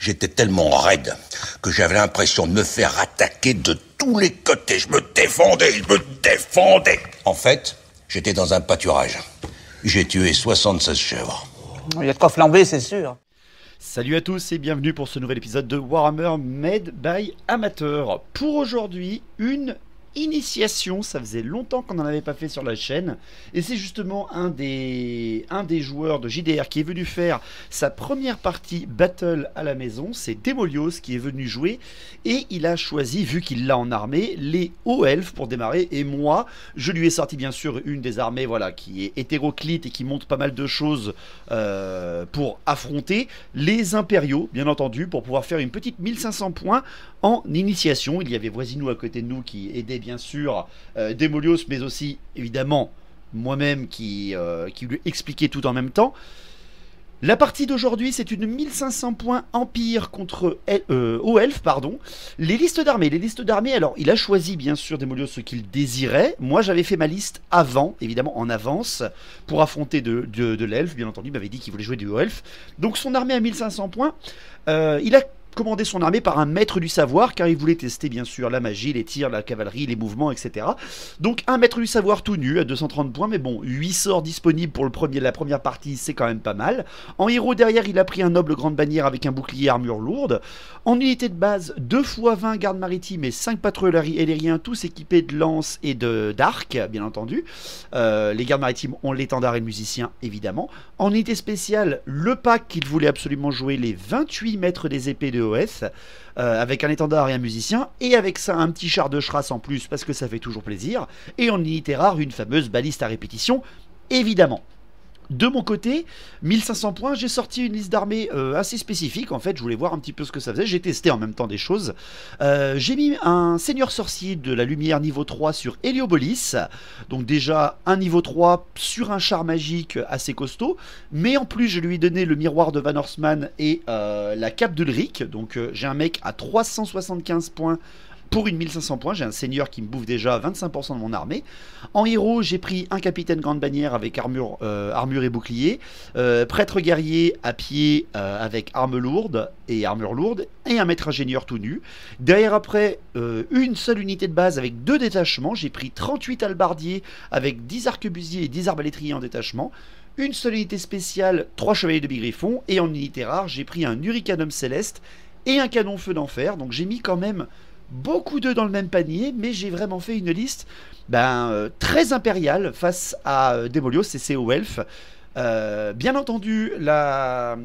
J'étais tellement raide que j'avais l'impression de me faire attaquer de tous les côtés. Je me défendais. En fait, j'étais dans un pâturage. J'ai tué 76 chèvres. Il y a de quoi flamber, c'est sûr. Salut à tous et bienvenue pour ce nouvel épisode de Warhammer Made by Amateur. Pour aujourd'hui, une initiation, ça faisait longtemps qu'on n'en avait pas fait sur la chaîne, et c'est justement un des joueurs de JDR qui est venu faire sa première partie Battle à la maison, c'est Demolios qui est venu jouer, et il a choisi, vu qu'il l'a en armée, les hauts elfes pour démarrer, et moi, je lui ai sorti bien sûr une des armées, voilà, qui est hétéroclite et qui montre pas mal de choses pour affronter les impériaux, bien entendu, pour pouvoir faire une petite 1500 points en initiation. Il y avait Voisinou à côté de nous qui aidait bien sûr Demolios, mais aussi évidemment moi-même qui lui expliquait tout en même temps. La partie d'aujourd'hui, c'est une 1500 points Empire contre hauts elfes, pardon. Les listes d'armées, alors il a choisi bien sûr Demolios ce qu'il désirait. Moi j'avais fait ma liste avant, évidemment en avance, pour affronter de l'elfe, bien entendu, il m'avait dit qu'il voulait jouer du haut elfe. Donc son armée à 1500 points, il a commandé son armée par un maître du savoir, car il voulait tester bien sûr la magie, les tirs, la cavalerie, les mouvements, etc. Donc un maître du savoir tout nu à 230 points, mais bon, 8 sorts disponibles pour la première partie, c'est quand même pas mal. En héros derrière, il a pris un noble grande bannière avec un bouclier armure lourde. En unité de base, 2 x 20 gardes maritimes et 5 patrouilleurs aériens, tous équipés de lances et d'arcs, bien entendu. Les gardes maritimes ont l'étendard et le musicien, évidemment. En unité spéciale, le pack qu'il voulait absolument jouer, les 28 maîtres des épées de OS, avec un étendard et un musicien, et avec ça un petit char de Schrass en plus, parce que ça fait toujours plaisir. Et en unité rare, une fameuse baliste à répétition, évidemment. De mon côté, 1500 points, j'ai sorti une liste d'armées assez spécifique. En fait, je voulais voir un petit peu ce que ça faisait. J'ai testé en même temps des choses. J'ai mis un seigneur sorcier de la lumière niveau 3 sur Héliobolis. Donc déjà, un niveau 3 sur un char magique assez costaud. Mais en plus, je lui ai donné le miroir de Van Horstman et la cape d'Ulrich. Donc j'ai un mec à 375 points. Pour une 1500 points, j'ai un seigneur qui me bouffe déjà 25% de mon armée. En héros, j'ai pris un capitaine grande bannière avec armure et bouclier, prêtre guerrier à pied avec armure lourde, et un maître ingénieur tout nu. Derrière après, une seule unité de base avec 2 détachements. J'ai pris 38 halbardiers avec 10 arquebusiers et 10 arbalétriers en détachement. Une seule unité spéciale, 3 chevaliers de bigriffon. Et en unité rare, j'ai pris un hurricanum céleste et un canon feu d'enfer. Donc j'ai mis quand même beaucoup d'œufs dans le même panier, mais j'ai vraiment fait une liste très impériale face à Demolios et ses hauts elfes. Bien entendu, la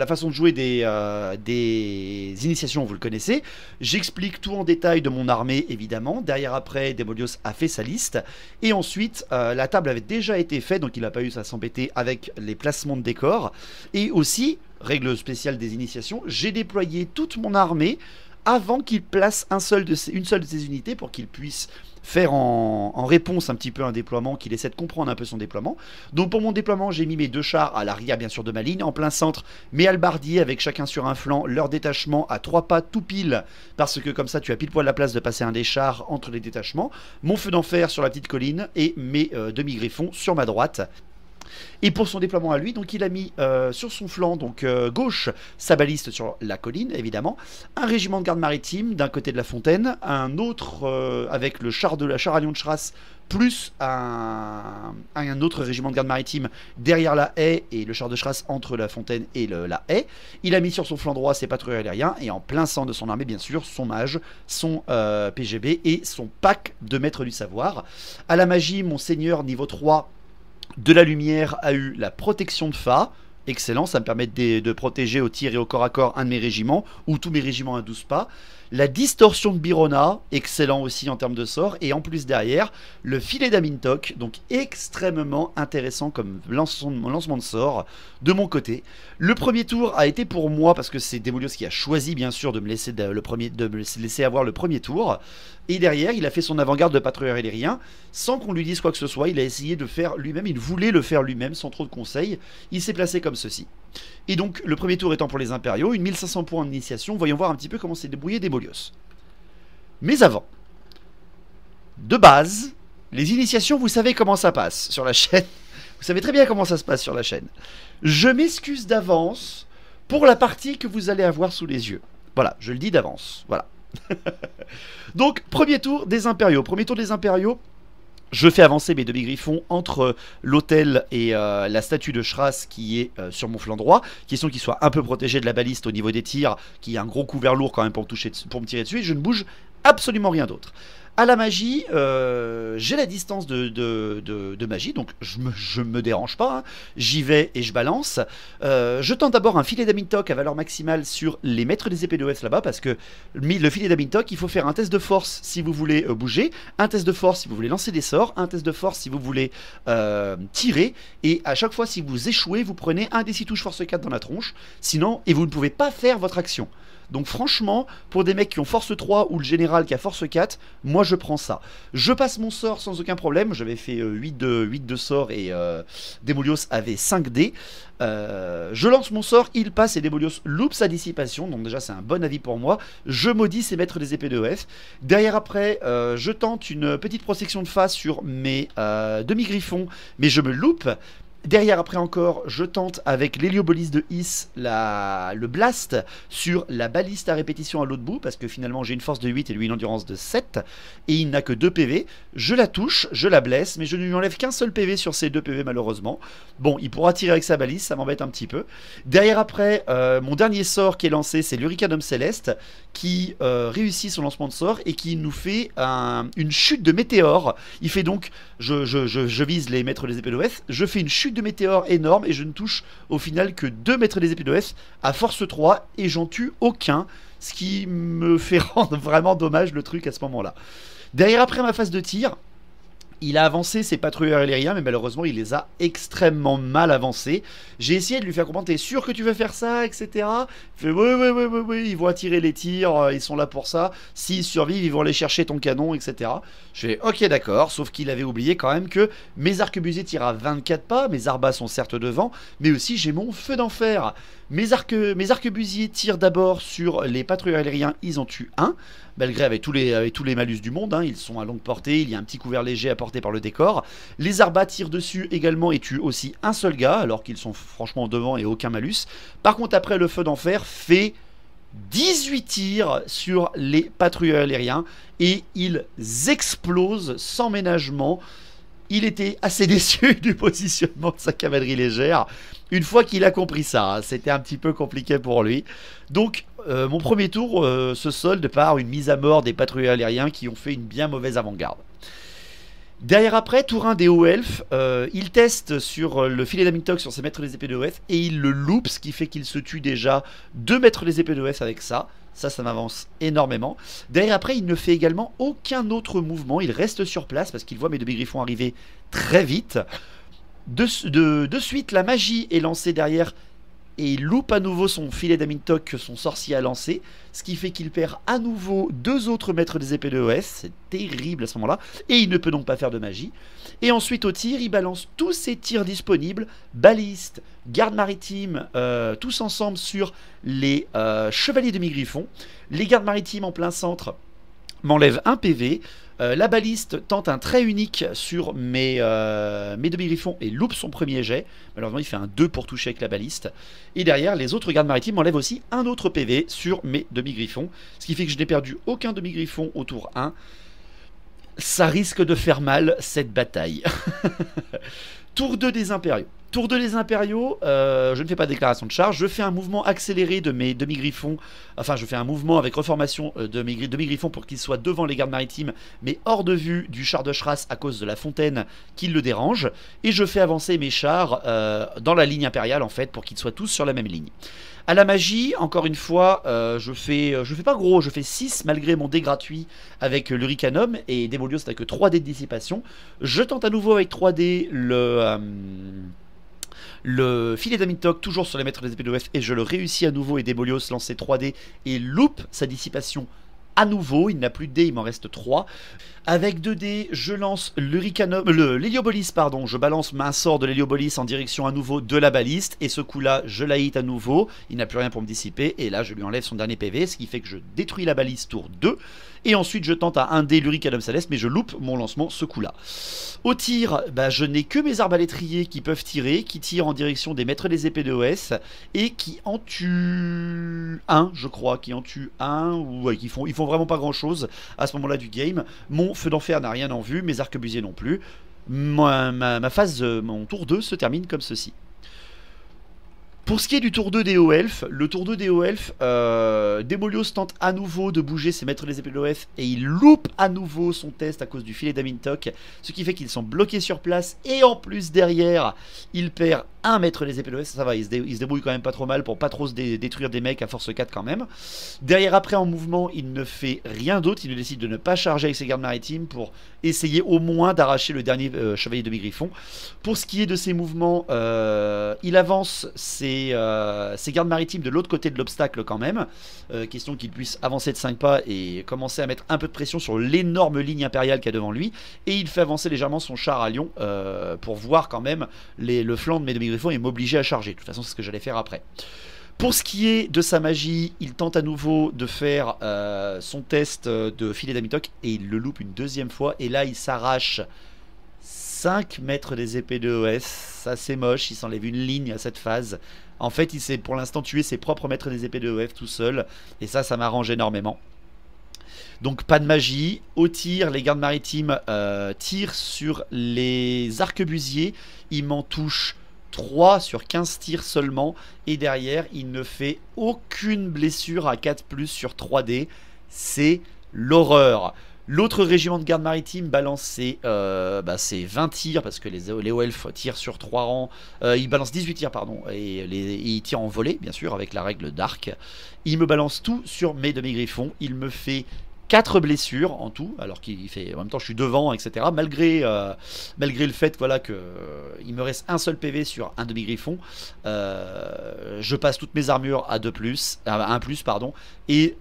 façon de jouer des initiations, vous le connaissez. J'explique tout en détail de mon armée, évidemment. Derrière, après, Demolios a fait sa liste. Et ensuite, la table avait déjà été faite, donc il n'a pas eu à s'embêter avec les placements de décors. Et aussi, règle spéciale des initiations, j'ai déployé toute mon armée avant qu'il place une seule de ses unités pour qu'il puisse faire en réponse un petit peu un déploiement, qu'il essaie de comprendre un peu son déploiement. Donc pour mon déploiement, j'ai mis mes 2 chars à l'arrière bien sûr de ma ligne, en plein centre mes halbardiers avec chacun sur un flanc, leur détachement à 3 pas tout pile, parce que comme ça tu as pile poil la place de passer un des chars entre les détachements, mon feu d'enfer sur la petite colline et mes demi-griffons sur ma droite. Et pour son déploiement à lui, donc il a mis sur son flanc donc gauche sa baliste sur la colline évidemment, un régiment de garde maritime d'un côté de la fontaine, un autre avec le char à lion de Schrass plus un autre régiment de garde maritime derrière la haie et le char de Schrass entre la fontaine et la haie. Il a mis sur son flanc droit ses patrouilleurs aériens et en plein centre de son armée bien sûr son mage, son PGB et son pack de maître du savoir. À la magie, mon seigneur niveau 3 de la lumière a eu la protection de Fa, excellent, ça me permet de protéger au tir et au corps à corps un de mes régiments, ou tous mes régiments à 12 pas. La distorsion de Birona, excellent aussi en termes de sort, et en plus derrière, le filet d'Amintok, donc extrêmement intéressant comme lancement de sort de mon côté. Le premier tour a été pour moi, parce que c'est Demolios qui a choisi bien sûr de me laisser avoir le premier tour, et derrière il a fait son avant-garde de patrouilleur aérien, sans qu'on lui dise quoi que ce soit, il a essayé de faire lui-même, il voulait le faire lui-même sans trop de conseils, il s'est placé comme ceci. Et donc le premier tour étant pour les impériaux, une 1500 points en initiation, voyons voir un petit peu comment s'est débrouillé Demolios. Mais avant, de base, les initiations, vous savez comment ça passe sur la chaîne. Vous savez très bien comment ça se passe sur la chaîne. Je m'excuse d'avance pour la partie que vous allez avoir sous les yeux. Voilà, je le dis d'avance. Voilà. Donc, premier tour des impériaux. Premier tour des impériaux. Je fais avancer mes demi-griffons entre l'autel et la statue de Shras qui est sur mon flanc droit. Question qu'il soit un peu protégé de la baliste au niveau des tirs, qui a un gros couvert lourd quand même pour me tirer dessus. Et je ne bouge absolument rien d'autre. À la magie, j'ai la distance de magie, donc je me dérange pas, hein. J'y vais et je balance. Je tente d'abord un filet d'Amintok à valeur maximale sur les maîtres des épées d'OS là-bas, parce que le filet d'Amintok, il faut faire un test de force si vous voulez bouger, un test de force si vous voulez lancer des sorts, un test de force si vous voulez tirer, et à chaque fois si vous échouez, vous prenez un des 6 touches force 4 dans la tronche, sinon, et vous ne pouvez pas faire votre action. Donc franchement, pour des mecs qui ont force 3 ou le général qui a force 4, moi je prends ça. Je passe mon sort sans aucun problème, j'avais fait 8 de sort et Demolios avait 5 dés. Je lance mon sort, il passe et Demolios loupe sa dissipation, donc déjà c'est un bon avis pour moi. Je maudis ces maîtres des épées de EF. Derrière après, je tente une petite protection de face sur mes demi-griffons, mais je me loupe. Derrière après encore, je tente avec l'héliobolise de Is le blast sur la baliste à répétition à l'autre bout, parce que finalement j'ai une force de 8 et lui une endurance de 7, et il n'a que 2 PV. Je la touche, je la blesse, mais je ne lui enlève qu'un seul PV sur ces 2 PV malheureusement. Bon, il pourra tirer avec sa baliste, ça m'embête un petit peu. Derrière après, mon dernier sort qui est lancé, c'est l'Hurricanum Céleste, qui réussit son lancement de sort et qui nous fait une chute de météore. Il fait donc, je vise les maîtres des épées d'OS, je fais une chute de météore énorme et je ne touche au final que 2 maîtres des épées d'OS à force 3 et j'en tue aucun, ce qui me fait rendre vraiment dommage le truc à ce moment-là. Derrière après ma phase de tir, il a avancé ses patrouilleurs illériens, mais malheureusement il les a extrêmement mal avancés. J'ai essayé de lui faire comprendre, t'es sûr que tu veux faire ça, etc. Il fait oui, ils vont attirer les tirs, ils sont là pour ça. S'ils survivent, ils vont aller chercher ton canon, etc. Je fais ok d'accord, sauf qu'il avait oublié quand même que mes arquebusiers tirent à 24 pas, mes arbas sont certes devant, mais aussi j'ai mon feu d'enfer. Mes arquebusiers tirent d'abord sur les patrouilleurs aériens, ils en tuent un, malgré avec tous les malus du monde, hein, ils sont à longue portée, il y a un petit couvert léger apporté par le décor. Les arbas tirent dessus également et tuent aussi un seul gars, alors qu'ils sont franchement devant et aucun malus. Par contre après le feu d'enfer fait 18 tirs sur les patrouilleurs aériens et ils explosent sans ménagement. Il était assez déçu du positionnement de sa cavalerie légère. Une fois qu'il a compris ça, hein, c'était un petit peu compliqué pour lui. Donc, mon premier tour se solde par une mise à mort des patrouilleurs aériens qui ont fait une bien mauvaise avant-garde. Derrière après, tour 1 des hauts elfes, il teste sur le filet d'Amintok sur ses maîtres des épées de OS et il le loupe, ce qui fait qu'il se tue déjà 2 maîtres des épées de OS avec ça. Ça m'avance énormément. Derrière après, il ne fait également aucun autre mouvement. Il reste sur place parce qu'il voit mes demi-griffons arriver très vite. De suite, la magie est lancée derrière et il loupe à nouveau son filet d'Amintok que son sorcier a lancé. Ce qui fait qu'il perd à nouveau 2 autres maîtres des épées de OS. C'est terrible à ce moment-là. Et il ne peut donc pas faire de magie. Et ensuite au tir, il balance tous ses tirs disponibles, balistes, gardes maritimes, tous ensemble sur les chevaliers demi-griffons. Les gardes maritimes en plein centre m'enlèvent 1 PV. La baliste tente un trait unique sur mes demi-griffons et loupe son premier jet. Malheureusement, il fait un 2 pour toucher avec la baliste. Et derrière, les autres gardes maritimes m'enlèvent aussi un autre PV sur mes demi-griffons. Ce qui fait que je n'ai perdu aucun demi-griffon au tour 1. Ça risque de faire mal, cette bataille. Tour 2 des impériaux. Tour 2 des impériaux, je ne fais pas de déclaration de charge, je fais un mouvement accéléré de mes demi-griffons, enfin je fais un mouvement avec reformation de mes demi-griffons pour qu'ils soient devant les gardes maritimes, mais hors de vue du char de Shras à cause de la fontaine qui le dérange, et je fais avancer mes chars dans la ligne impériale en fait, pour qu'ils soient tous sur la même ligne. À la magie, encore une fois, je fais pas gros, je fais 6 malgré mon dé gratuit avec l'Hurricanum et Demolios n'a que 3 dés de dissipation. Je tente à nouveau avec 3 dés le filet d'Amintok toujours sur les maîtres des épées de l'Ouest et je le réussis à nouveau et Demolios lance ses 3 dés et loupe sa dissipation à nouveau. Il n'a plus de dés, il m'en reste 3. Avec 2 dés, je lance l'héliobolis, pardon. Je balance un sort de l'héliobolis en direction à nouveau de la baliste. Et ce coup-là, je la hit à nouveau. Il n'a plus rien pour me dissiper. Et là, je lui enlève son dernier PV, ce qui fait que je détruis la baliste tour 2. Et ensuite, je tente à 1 dé l'Hurricanum Céleste, mais je loupe mon lancement ce coup-là. Au tir, je n'ai que mes arbalétriers qui peuvent tirer, qui tirent en direction des maîtres des épées de OS, et qui en tuent un, je crois, qui en tuent un, ou ouais, ils font vraiment pas grand-chose à ce moment-là du game. Mon feu d'enfer n'a rien en vue, mes arquebusiers non plus. Ma phase, mon tour 2 se termine comme ceci. Pour ce qui est du tour 2 des hauts elfes, le tour 2 des hauts elfes, Démolios tente à nouveau de bouger ses maîtres des épées de l'OF et il loupe à nouveau son test à cause du filet d'Amintok, ce qui fait qu'ils sont bloqués sur place et en plus derrière, il perd un maître des épées de l'OF, ça va, il se débrouille quand même pas trop mal pour pas trop se détruire des mecs à force 4 quand même. Derrière après en mouvement, il ne fait rien d'autre, il décide de ne pas charger avec ses gardes maritimes pour essayer au moins d'arracher le dernier chevalier demi-griffon. Pour ce qui est de ses mouvements, il avance ses gardes maritimes de l'autre côté de l'obstacle quand même, question qu'il puisse avancer de 5 pas et commencer à mettre un peu de pression sur l'énorme ligne impériale qu'il y a devant lui, et il fait avancer légèrement son char à lion pour voir quand même le flanc de mes demi-griffons et m'obliger à charger. De toute façon c'est ce que j'allais faire après. Pour ce qui est de sa magie, il tente à nouveau de faire son test de filet d'Amintok et il le loupe une deuxième fois, et là il s'arrache 5 mètres des épées de OS, ça c'est moche, il s'enlève une ligne à cette phase. En fait, il s'est pour l'instant tué ses propres maîtres des épées de OF tout seul, et ça m'arrange énormément. Donc pas de magie. Au tir, les gardes maritimes tirent sur les arquebusiers, il m'en touche 3 sur 15 tirs seulement, et derrière, il ne fait aucune blessure à 4+ sur 3D, c'est l'horreur. L'autre régiment de garde maritime balance ses 20 tirs, parce que les hauts elfes tirent sur 3 rangs, il balance 18 tirs pardon, et il tire en volée bien sûr avec la règle d'arc. Il me balance tout sur mes demi-griffons, il me fait 4 blessures en tout, alors qu'il fait, en même temps je suis devant, etc. Malgré le fait voilà, que il me reste un seul PV sur un demi-griffon, je passe toutes mes armures à 2+, à 1+, pardon, et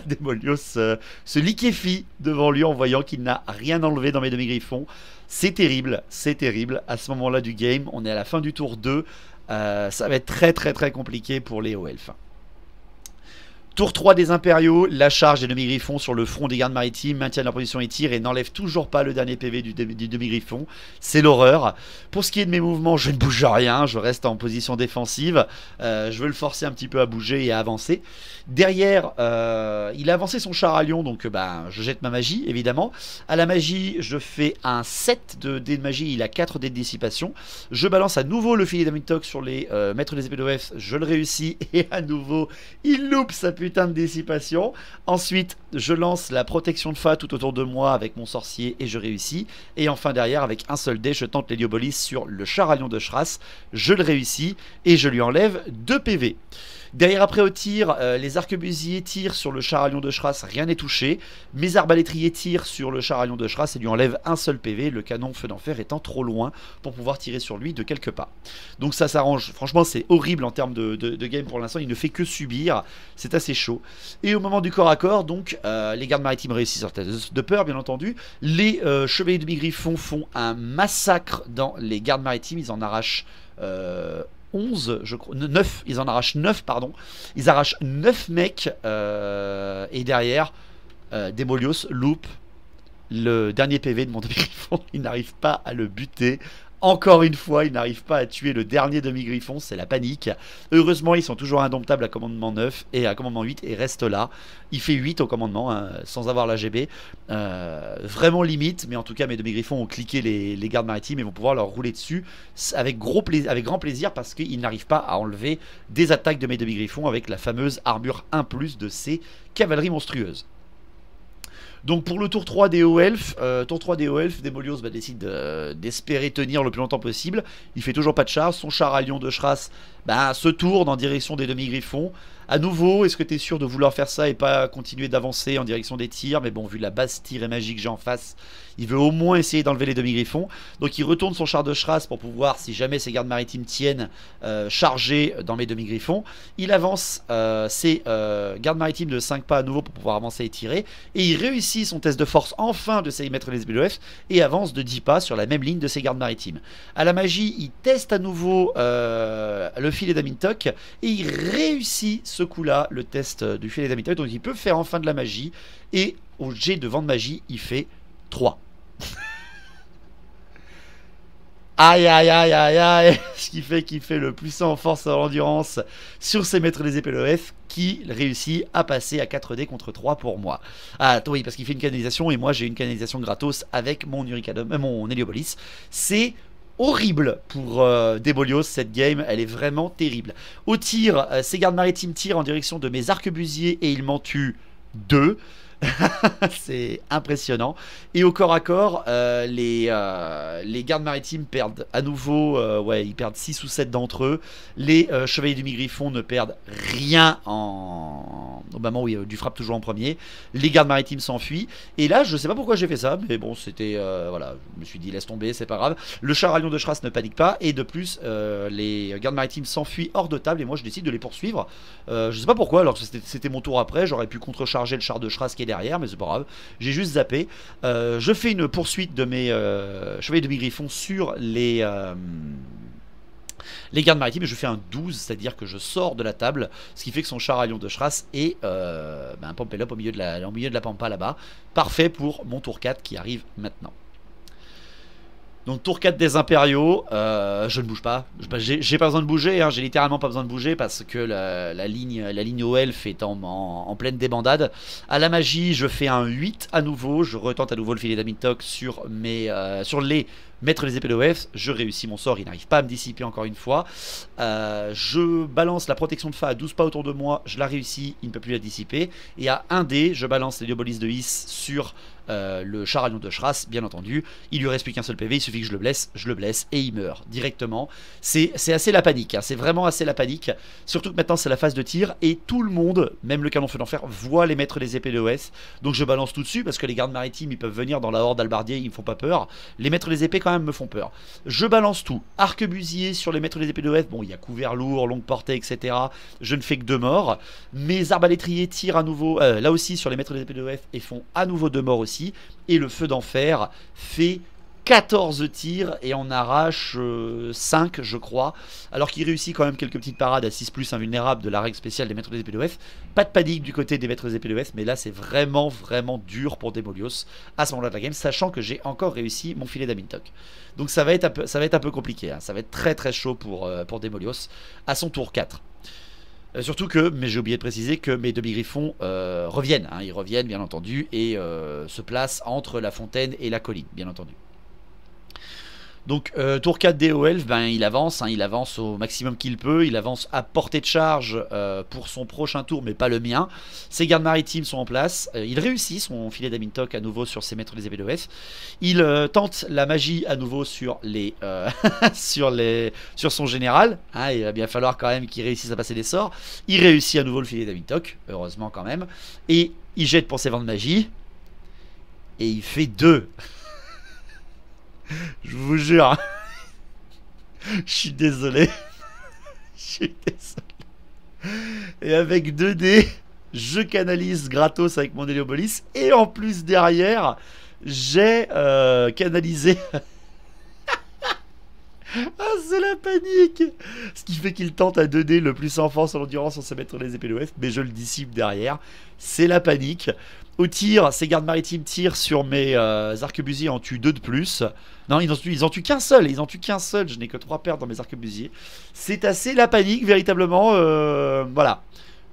Démolios se liquéfie devant lui en voyant qu'il n'a rien enlevé dans mes demi-griffons. C'est terrible, à ce moment-là du game, on est à la fin du tour 2, ça va être très compliqué pour les hauts elfes. Tour 3 des impériaux, la charge des demi-griffons sur le front des gardes maritimes, maintiennent leur position et tirent et n'enlèvent toujours pas le dernier PV du demi-griffon. C'est l'horreur. Pour ce qui est de mes mouvements, je ne bouge rien, je reste en position défensive. Je veux le forcer un petit peu à bouger et à avancer. Derrière, il a avancé son char à lion, donc je jette ma magie, évidemment. À la magie, je fais un 7 de dés de magie, il a 4 dés de dissipation. Je balance à nouveau le filet d'Amintok sur les maîtres des épées d'OF, je le réussis, et à nouveau, il loupe sa putain de dissipation. Ensuite, je lance la protection de Fa tout autour de moi avec mon sorcier et je réussis. Et enfin derrière, avec un seul dé, je tente l'héliobolis sur le char à lion de Shras. Je le réussis et je lui enlève 2 PV. Derrière après au tir, les arquebusiers tirent sur le char à lion de Shras, rien n'est touché. Mes arbalétriers tirent sur le char à lion de Shras et lui enlèvent un seul PV, le canon feu d'enfer étant trop loin pour pouvoir tirer sur lui de quelques pas. Donc ça s'arrange, franchement c'est horrible en termes de game pour l'instant, il ne fait que subir, c'est assez chaud. Et au moment du corps à corps, donc les gardes maritimes réussissent leur test de peur bien entendu, les chevaliers de mi-griffon font un massacre dans les gardes maritimes, ils en arrachent 11, je crois, 9, ils en arrachent 9, pardon. Ils arrachent 9 mecs, et derrière, Démolios loupe le dernier PV de mon demi-griffon. Il n'arrive pas à le buter. Encore une fois, il n'arrive pas à tuer le dernier demi-griffon, c'est la panique. Heureusement, ils sont toujours indomptables à commandement 9 et à commandement 8 et restent là. Il fait 8 au commandement, hein, sans avoir la GB. Vraiment limite, mais en tout cas, mes demi-griffons ont cliqué les gardes maritimes et vont pouvoir leur rouler dessus avec grand plaisir parce qu'ils n'arrivent pas à enlever des attaques de mes demi-griffons avec la fameuse armure 1+ de ces cavaleries monstrueuses. Donc pour le tour 3 des hauts elfes, Démolios décide d'espérer tenir le plus longtemps possible. Il fait toujours pas de char. Son char à lion de Shras se tourne en direction des demi-griffons. À nouveau, est-ce que tu es sûr de vouloir faire ça et pas continuer d'avancer en direction des tirs? Mais bon, vu la base tir et magie que j'ai en face, il veut au moins essayer d'enlever les demi-griffons. Donc il retourne son char de Shras pour pouvoir, si jamais ses gardes maritimes tiennent, charger dans mes demi-griffons. Il avance ses gardes maritimes de 5 pas à nouveau pour pouvoir avancer et tirer. Et il réussit son test de force enfin de ses mettre les SBLF et avance de 10 pas sur la même ligne de ses gardes maritimes. À la magie, il teste à nouveau le filet d'Amintok et il réussit ce coup-là, le test du filet d'Amintok. Donc il peut faire enfin de la magie. Et au jet de vent de magie, il fait 3. Aïe aïe aïe aïe aïe. Ce qui fait qu'il fait le puissant en force et en endurance sur ses maîtres des épées l'OF, qui réussit à passer à 4D contre 3 pour moi. Ah oui, parce qu'il fait une canalisation et moi j'ai une canalisation gratos avec mon mon Héliopolis. C'est horrible pour Démolios, cette game, elle est vraiment terrible. Au tir, ses gardes maritimes tirent en direction de mes arquebusiers et il m'en tue 2. C'est impressionnant. Et au corps à corps, les gardes maritimes perdent à nouveau, ils perdent 6 ou 7 d'entre eux. Les chevaliers du mi-griffon ne perdent rien au moment où du frappe toujours en premier. Les gardes maritimes s'enfuient. Et là, je sais pas pourquoi j'ai fait ça, mais bon, c'était voilà, je me suis dit laisse tomber, c'est pas grave. Le char à lion de Shras ne panique pas. Et de plus, les gardes maritimes s'enfuient hors de table. Et moi, je décide de les poursuivre. Je sais pas pourquoi, alors que c'était mon tour après. J'aurais pu contrecharger le char de Shras qui est derrière, mais c'est pas grave, j'ai juste zappé. Je fais une poursuite de mes chevaliers de mi-griffon sur les gardes maritimes et je fais un 12, c'est-à-dire que je sors de la table, ce qui fait que son char à lion de Shras est un Pampelop au milieu de la pampa là-bas. Parfait pour mon tour 4 qui arrive maintenant. Donc tour 4 des impériaux, je ne bouge pas, j'ai pas besoin de bouger, hein, j'ai littéralement pas besoin de bouger parce que la ligne au elfe est en pleine débandade. À la magie, je fais un 8 à nouveau, je retente à nouveau le filet d'Amintok sur les maîtres des épées d'OF, je réussis mon sort, il n'arrive pas à me dissiper encore une fois. Je balance la protection de Fa à 12 pas autour de moi, je la réussis, il ne peut plus la dissiper. Et à 1D, je balance les Héliopolis de Is sur le char à lion de Shras, bien entendu. Il lui reste plus qu'un seul PV, il suffit que je le blesse et il meurt directement. C'est assez la panique, hein. C'est vraiment assez la panique. Surtout que maintenant c'est la phase de tir et tout le monde, même le canon feu d'enfer, voit les maîtres des épées de OS. Donc je balance tout dessus parce que les gardes maritimes ils peuvent venir dans la horde albardier, ils me font pas peur. Les maîtres des épées quand même me font peur. Je balance tout. Arquebusier sur les maîtres des épées de OS, bon il y a couvert lourd, longue portée, etc. Je ne fais que 2 morts. Mes arbalétriers tirent à nouveau, là aussi sur les maîtres des épées de OF et font à nouveau 2 morts aussi. Et le feu d'enfer fait 14 tirs et en arrache 5 je crois, alors qu'il réussit quand même quelques petites parades à 6+ invulnérable de la règle spéciale des maîtres des épées de OF. Pas de panique du côté des maîtres des épées de OF, mais là c'est vraiment dur pour Démolios à ce moment-là de la game, sachant que j'ai encore réussi mon filet d'Amintok. Donc ça va être un peu compliqué, hein. Ça va être très chaud pour Démolios à son tour 4. Surtout que, mais j'ai oublié de préciser que mes demi-griffons reviennent, hein, ils reviennent bien entendu et se placent entre la fontaine et la colline, bien entendu. Donc tour 4 des hauts elfes, il avance, hein, il avance au maximum qu'il peut, il avance à portée de charge pour son prochain tour, mais pas le mien. Ses gardes maritimes sont en place, il réussit son filet d'Amintok à nouveau sur ses maîtres des épées d'OF. Il tente la magie à nouveau sur sur son général, hein, il va bien falloir quand même qu'il réussisse à passer des sorts. Il réussit à nouveau le filet d'Amintok, heureusement quand même, et il jette pour ses vents de magie, et il fait 2. Je vous jure. Je suis désolé. Je suis désolé. Et avec 2D, je canalise gratos avec mon Héliopolis. Et en plus derrière, j'ai canalisé... Ah, c'est la panique. Ce qui fait qu'il tente à 2D le plus en force en endurance sans se mettre les épées de l'Ouest, mais je le dissipe derrière. C'est la panique. Au tir, ces gardes maritimes tirent sur mes arquebusiers, en tuent 2 de plus. Non, ils en tuent qu'un seul. Ils en tuent qu'un seul. Je n'ai que 3 pertes dans mes arquebusiers. C'est assez la panique, véritablement. Voilà.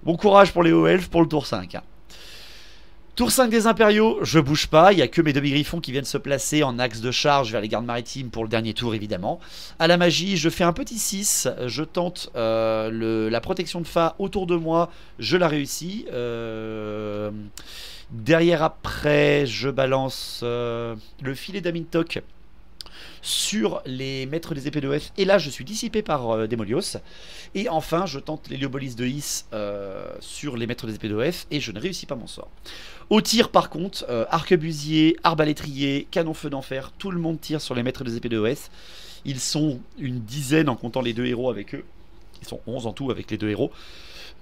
Bon courage pour les hauts elfes pour le tour 5. Hein. Tour 5 des impériaux, je bouge pas, il n'y a que mes demi-griffons qui viennent se placer en axe de charge vers les gardes maritimes pour le dernier tour évidemment. À la magie, je fais un petit 6, je tente la protection de Fa autour de moi, je la réussis. Derrière après, je balance le filet d'Amintok sur les maîtres des épées de F. Et là, je suis dissipé par Démolios. Et enfin, je tente l'héliobolise de Is sur les maîtres des épées de F. Et je ne réussis pas mon sort. Au tir, par contre, arquebusier, arbalétrier, canon feu d'enfer. Tout le monde tire sur les maîtres des épées de F. Ils sont une dizaine en comptant les 2 héros avec eux. Ils sont 11 en tout avec les 2 héros.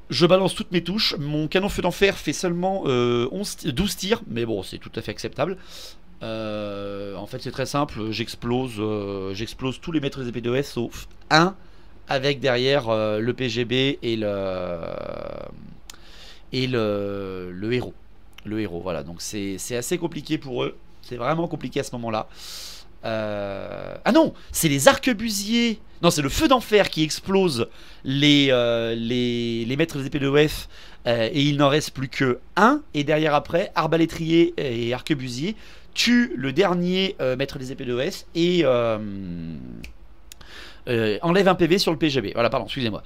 Je balance toutes mes touches. Mon canon feu d'enfer fait seulement 12 tirs. Mais bon, c'est tout à fait acceptable. En fait c'est très simple, j'explose tous les maîtres des épées de S sauf un avec derrière le PGB et le héros. Le héros, voilà, donc c'est assez compliqué pour eux, c'est vraiment compliqué à ce moment là. Ah non, c'est les arquebusiers. Non, c'est le feu d'enfer qui explose les maîtres des épées de F et il n'en reste plus que un. Et derrière après, arbalétrier et arquebusier tue le dernier maître des épées de S et enlève un PV sur le PGB. Voilà, pardon, excusez-moi.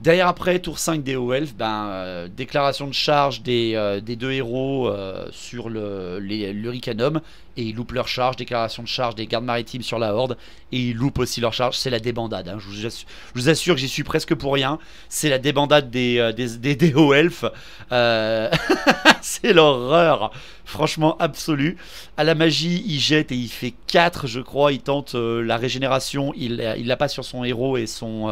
Derrière après, tour 5 des Elf, déclaration de charge des 2 héros sur l'Hurricanum. Et ils loupent leur charge, déclaration de charge des gardes maritimes sur la Horde. Et ils loupent aussi leur charge, c'est la débandade. Hein. Je vous assure que j'y suis presque pour rien. C'est la débandade des Elf. C'est l'horreur, franchement absolue. À la magie, il jette et il fait 4, je crois. Il tente la régénération. Il l'a pas sur son héros et son...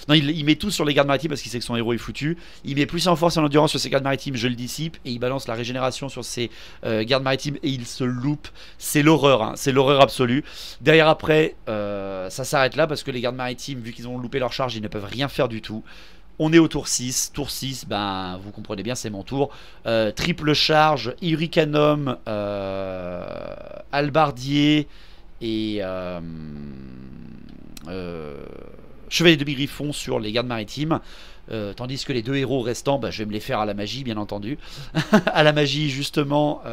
Non, il met tout sur les gardes maritimes parce qu'il sait que son héros est foutu. Il met plus en force et en endurance sur ses gardes maritimes, je le dissipe. Et il balance la régénération sur ses gardes maritimes et il se loupe. C'est l'horreur, hein. C'est l'horreur absolue. Derrière après, ça s'arrête là parce que les gardes maritimes, vu qu'ils ont loupé leur charge, ils ne peuvent rien faire du tout. On est au tour 6. Tour 6, vous comprenez bien, c'est mon tour. Triple charge, Hurricanum, Halbardier et Chevalier de Griffon sur les gardes maritimes. Tandis que les 2 héros restants, je vais me les faire à la magie, bien entendu. À la magie, justement,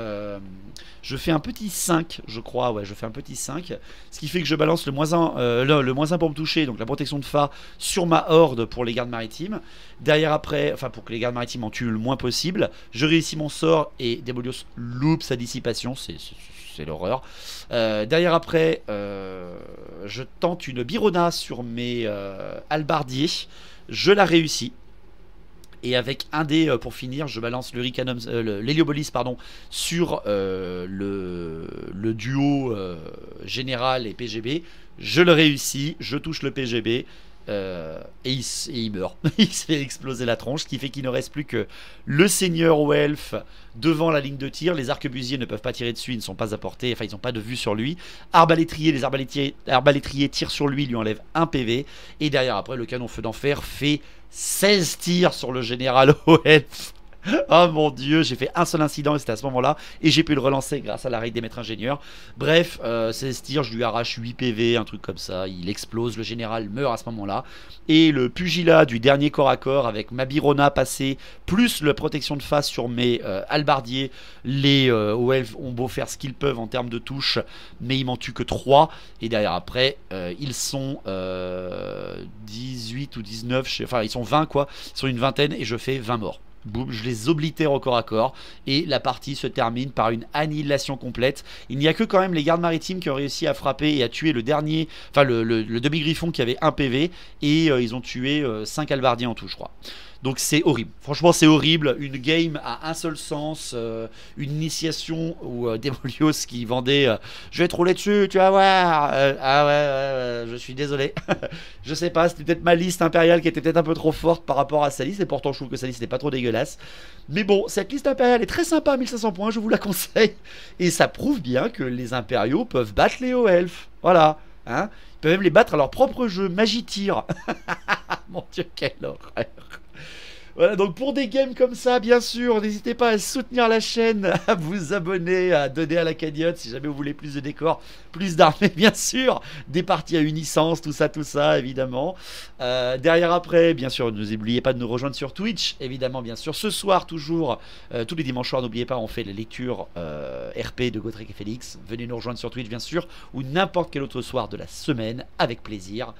je fais un petit 5, je crois. Ouais, je fais un petit 5. Ce qui fait que je balance le moins 1, le moins 1 pour me toucher, donc la protection de Fa, sur ma horde pour les gardes maritimes. Derrière, après, enfin, pour que les gardes maritimes en tuent le moins possible, je réussis mon sort et Démolios loupe sa dissipation. C'est l'horreur. Derrière après, je tente une Birona sur mes halbardiers. Je la réussis. Et avec un dé pour finir, je balance l'héliobolise sur le duo général et PGB. Je le réussis, je touche le PGB. Et il meurt. Il se fait exploser la tronche, ce qui fait qu'il ne reste plus que le seigneur au elfe devant la ligne de tir. Les arquebusiers ne peuvent pas tirer dessus, ils ne sont pas à portée, enfin ils n'ont pas de vue sur lui. Les arbalétriers tirent sur lui, lui enlèvent un PV. Et derrière après, le canon feu d'enfer fait 16 tirs sur le général au elfe. Oh mon dieu, j'ai fait un seul incident et c'était à ce moment-là. Et j'ai pu le relancer grâce à la règle des maîtres ingénieurs. Bref, 16 tirs, je lui arrache 8 PV, un truc comme ça. Il explose, le général meurt à ce moment-là. Et le pugilat du dernier corps à corps avec ma Birona passée, plus la protection de face sur mes halbardiers. Les Elves ont beau faire ce qu'ils peuvent en termes de touches, mais ils m'en tuent que 3. Et derrière après, ils sont 18 ou 19, enfin ils sont 20 quoi. Ils sont une vingtaine et je fais 20 morts. Boum, je les oblitère au corps à corps et la partie se termine par une annihilation complète. Il n'y a que quand même les gardes maritimes qui ont réussi à frapper et à tuer le dernier, enfin le demi-griffon qui avait un PV et ils ont tué 5 halbardiers en tout, je crois. Donc c'est horrible, franchement c'est horrible. Une game à un seul sens, une initiation où Démolios qui vendait je vais te rouler dessus, tu vas voir. Ah ouais, je suis désolé. Je sais pas, c'était peut-être ma liste impériale qui était peut-être un peu trop forte par rapport à sa liste, et pourtant je trouve que sa liste n'est pas trop dégueulasse. Mais bon, cette liste impériale est très sympa à 1500 points, je vous la conseille. Et ça prouve bien que les impériaux peuvent battre les hauts elfes. Voilà, hein. Ils peuvent même les battre à leur propre jeu, Magie-Tir. Mon dieu, quelle horreur. Voilà, donc pour des games comme ça, bien sûr, n'hésitez pas à soutenir la chaîne, à vous abonner, à donner à la cagnotte si jamais vous voulez plus de décors, plus d'armées, bien sûr, des parties à unisens, tout ça, évidemment. Derrière après, bien sûr, n'oubliez pas de nous rejoindre sur Twitch, évidemment, bien sûr. Ce soir, toujours, tous les dimanches soirs, n'oubliez pas, on fait les lectures RP de Gotrek et Félix. Venez nous rejoindre sur Twitch, bien sûr, ou n'importe quel autre soir de la semaine, avec plaisir.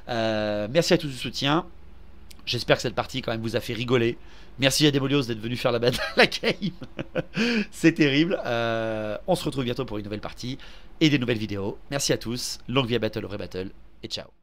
Merci à tous du soutien. J'espère que cette partie quand même vous a fait rigoler. Merci à Demolios d'être venu faire la game. C'est terrible. On se retrouve bientôt pour une nouvelle partie et des nouvelles vidéos. Merci à tous. Longue vie à Battle, au Battle et ciao.